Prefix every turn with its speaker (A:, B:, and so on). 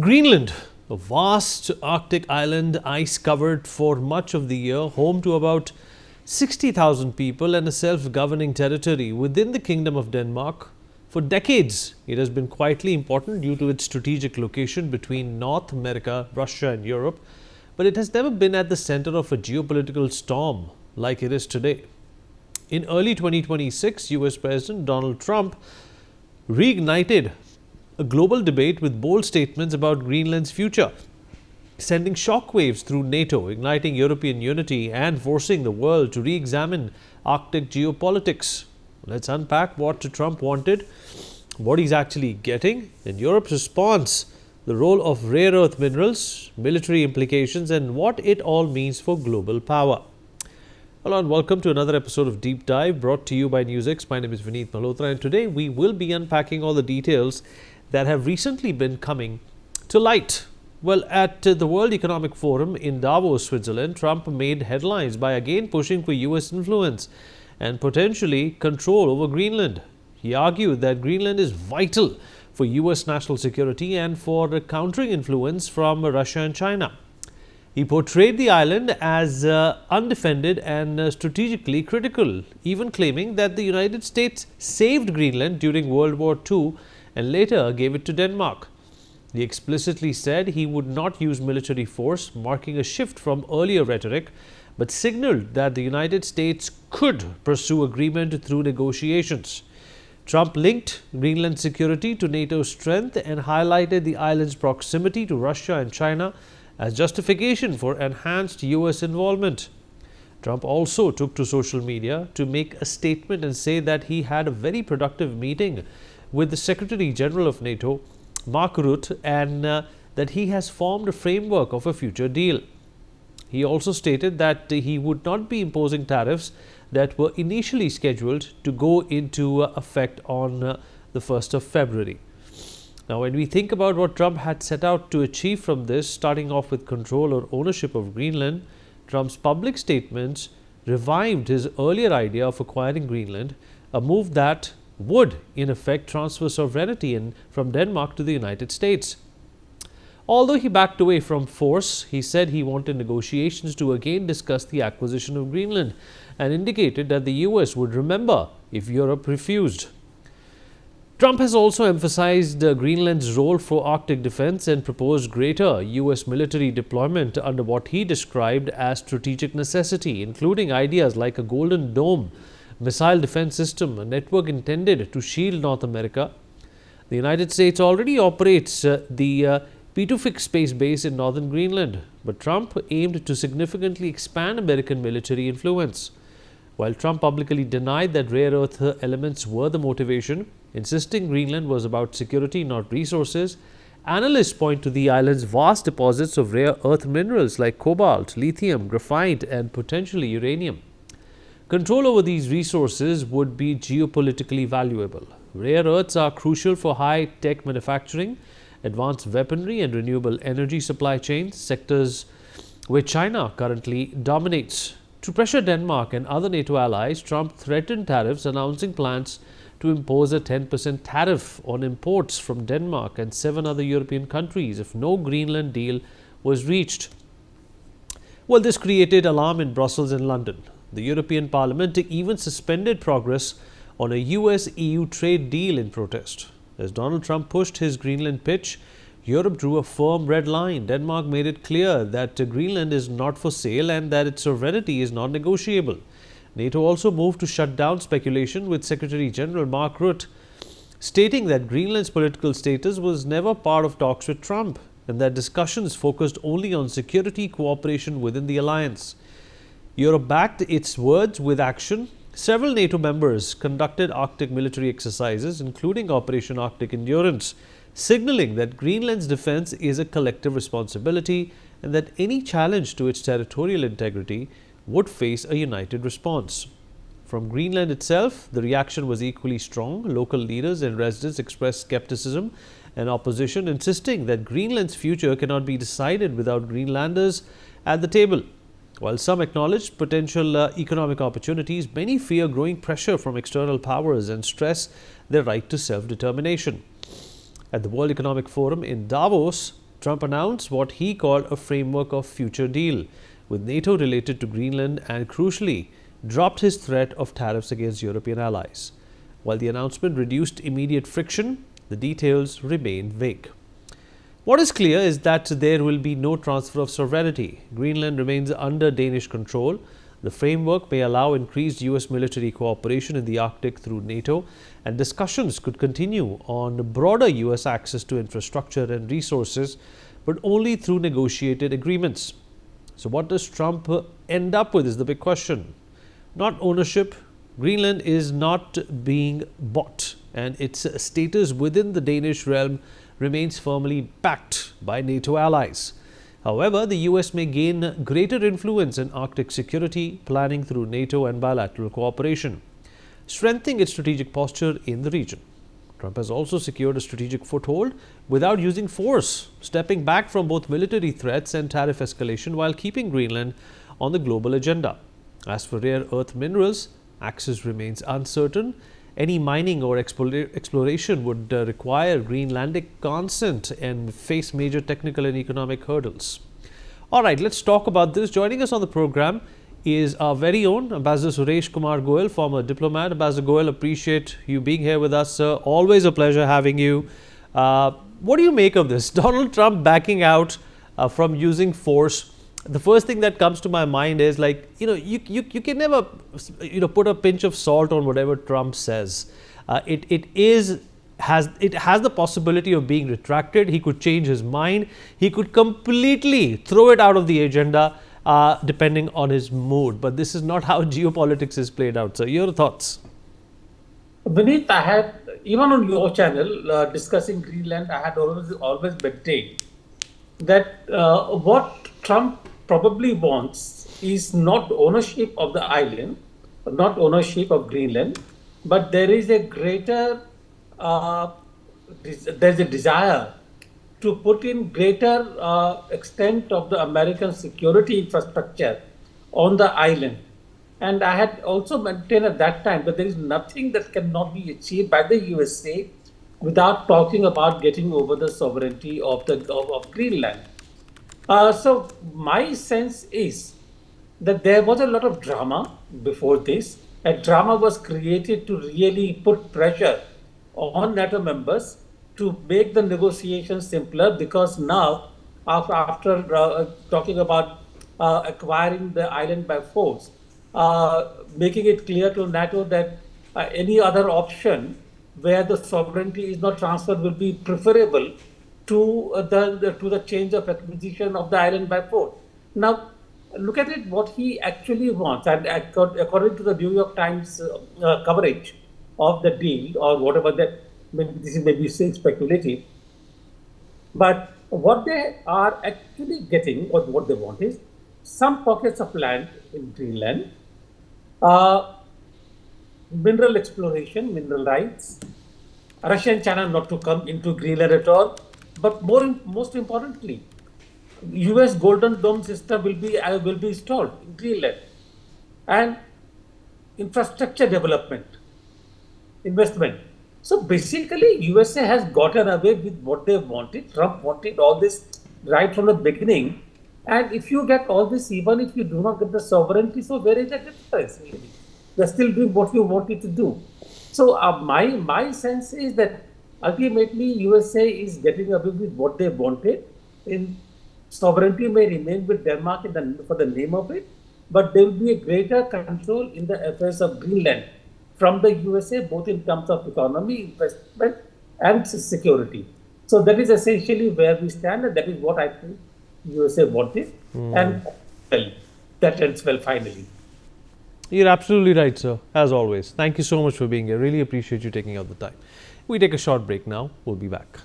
A: Greenland, a vast Arctic island, ice-covered for much of the year, home to about 60,000 people and a self-governing territory within the Kingdom of Denmark. For decades, it has been quietly important due to its strategic location between North America, Russia and Europe, but it has never been at the center of a geopolitical storm like it is today. In early 2026, US President Donald Trump reignited a global debate with bold statements about Greenland's future, sending shockwaves through NATO, igniting European unity and forcing the world to re-examine Arctic geopolitics. Let's unpack what Trump wanted, what he's actually getting, and Europe's response, the role of rare earth minerals, military implications, and what it all means for global power. Hello and welcome to another episode of Deep Dive brought to you by NewsX. My name is Vineet Malhotra and today we will be unpacking all the details that have recently been coming to light. Well, at the World Economic Forum in Davos, Switzerland, Trump made headlines by again pushing for US influence and potentially control over Greenland. He argued that Greenland is vital for US national security and for countering influence from Russia and China. He portrayed the island as undefended and strategically critical, even claiming that the United States saved Greenland during World War II and later gave it to Denmark. He explicitly said he would not use military force, marking a shift from earlier rhetoric, but signaled that the United States could pursue agreement through negotiations. Trump linked Greenland's security to NATO's strength and highlighted the island's proximity to Russia and China as justification for enhanced US involvement. Trump also took to social media to make a statement and say that he had a very productive meeting with the Secretary General of NATO, Mark Rutte, and that he has formed a framework of a future deal. He also stated that he would not be imposing tariffs that were initially scheduled to go into effect on the 1st of February. Now, when we think about what Trump had set out to achieve from this, starting off with control or ownership of Greenland, Trump's public statements revived his earlier idea of acquiring Greenland, a move that would, in effect, transfer sovereignty from Denmark to the United States. Although he backed away from force, he said he wanted negotiations to again discuss the acquisition of Greenland and indicated that the US would remember if Europe refused. Trump has also emphasized Greenland's role for Arctic defense and proposed greater US military deployment under what he described as strategic necessity, including ideas like a Golden Dome missile defense system, a network intended to shield North America. The United States already operates the P2Fix space base in northern Greenland, but Trump aimed to significantly expand American military influence. While Trump publicly denied that rare earth elements were the motivation, insisting Greenland was about security, not resources, analysts point to the island's vast deposits of rare earth minerals like cobalt, lithium, graphite, and potentially uranium. Control over these resources would be geopolitically valuable. Rare earths are crucial for high-tech manufacturing, advanced weaponry, and renewable energy supply chains, sectors where China currently dominates. To pressure Denmark and other NATO allies, Trump threatened tariffs, announcing plans to impose a 10% tariff on imports from Denmark and 7 other European countries if no Greenland deal was reached. Well, this created alarm in Brussels and London. The European Parliament even suspended progress on a US-EU trade deal in protest. As Donald Trump pushed his Greenland pitch, Europe drew a firm red line. Denmark made it clear that Greenland is not for sale and that its sovereignty is non-negotiable. NATO also moved to shut down speculation, with Secretary General Mark Rutte stating that Greenland's political status was never part of talks with Trump and that discussions focused only on security cooperation within the alliance. Europe backed its words with action. Several NATO members conducted Arctic military exercises, including Operation Arctic Endurance, signaling that Greenland's defense is a collective responsibility and that any challenge to its territorial integrity would face a united response. From Greenland itself, the reaction was equally strong. Local leaders and residents expressed skepticism and opposition, insisting that Greenland's future cannot be decided without Greenlanders at the table. While some acknowledge potential economic opportunities, many fear growing pressure from external powers and stress their right to self-determination. At the World Economic Forum in Davos, Trump announced what he called a framework of future deal with NATO related to Greenland and, crucially, dropped his threat of tariffs against European allies. While the announcement reduced immediate friction, the details remain vague. What is clear is that there will be no transfer of sovereignty. Greenland remains under Danish control. The framework may allow increased US military cooperation in the Arctic through NATO, and discussions could continue on broader US access to infrastructure and resources, but only through negotiated agreements. So what does Trump end up with is the big question. Not ownership. Greenland is not being bought, and its status within the Danish realm remains firmly backed by NATO allies. However, the US may gain greater influence in Arctic security planning through NATO and bilateral cooperation, strengthening its strategic posture in the region. Trump has also secured a strategic foothold without using force, stepping back from both military threats and tariff escalation while keeping Greenland on the global agenda. As for rare earth minerals, access remains uncertain. Any mining or exploration would require Greenlandic consent and face major technical and economic hurdles. All right, let's talk about this. Joining us on the program is our very own Ambassador Suresh Kumar Goyal, former diplomat. Ambassador Goyal, appreciate you being here with us, sir. Always a pleasure having you. What do you make of this? Donald Trump backing out from using force. The first thing that comes to my mind is you can never put a pinch of salt on whatever Trump says. It has the possibility of being retracted. He could change his mind. He could completely throw it out of the agenda depending on his mood. But this is not how geopolitics is played out. So your thoughts?
B: Vineet, I had, even on your channel, discussing Greenland, I had always maintained that what Trump probably wants is not ownership of the island, not ownership of Greenland, but there is a greater, there's a desire to put in greater extent of the American security infrastructure on the island. And I had also maintained at that time that there is nothing that cannot be achieved by the USA without talking about getting over the sovereignty of Greenland. So my sense is that there was a lot of drama before this. A drama was created to really put pressure on NATO members to make the negotiations simpler, because now, after talking about acquiring the island by force, making it clear to NATO that any other option where the sovereignty is not transferred will be preferable to the change of acquisition of the island by force. Now, look at it, what he actually wants, and according to the New York Times coverage of the deal, or whatever that, this is maybe speculative, but what they are actually getting, or what they want, is some pockets of land in Greenland, mineral exploration, mineral rights, Russia and China not to come into Greenland at all, but most importantly, US Golden Dome system will be installed in Greenland, and infrastructure development, investment. So basically, USA has gotten away with what they wanted. Trump wanted all this right from the beginning, and if you get all this, even if you do not get the sovereignty, so where is the difference? Really? They're still doing what you wanted to do. So my sense is that ultimately USA is getting away with what they wanted. In sovereignty may remain with Denmark for the name of it, but there will be a greater control in the affairs of Greenland from the USA, both in terms of economy, investment, and security. So that is essentially where we stand, and that is what I think USA wanted, and well, that ends well finally.
A: You're absolutely right, sir, as always. Thank you so much for being here. Really appreciate you taking out the time. We take a short break now. We'll be back.